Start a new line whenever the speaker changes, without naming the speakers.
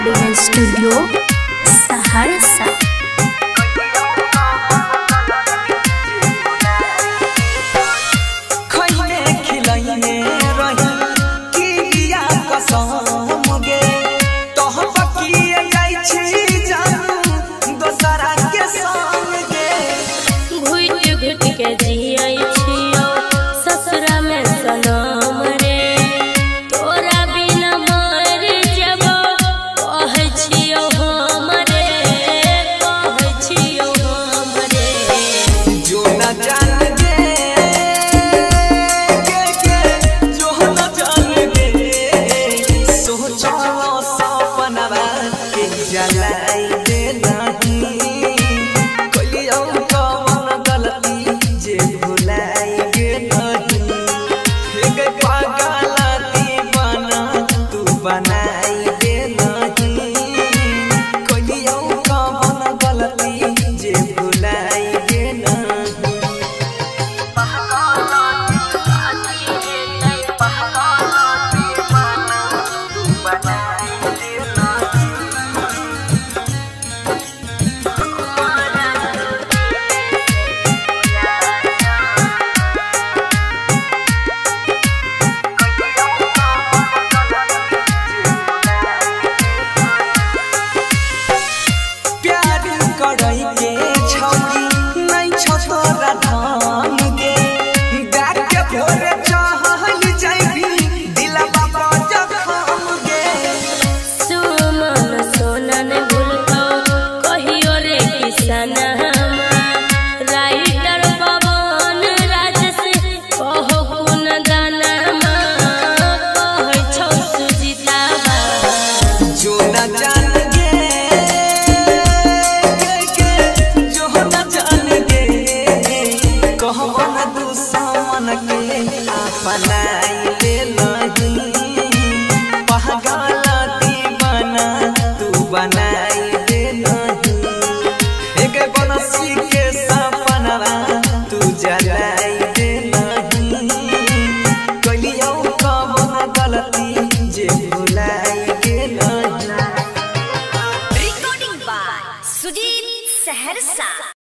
Recording studio Saharsa.
ससुरा में सनम रे तोरा बिना मर जब कह छियो हमरे
जो न जान गे जो न जान गे सोचो सपनवा के जलाई दे नहीं कोई कौन गलती जे भुलाई गे नहीं हे पागलती बना तू बनाई दे नहीं कोई कौन गलती जे भुलाई गे अपनाई ले नहीं पहगा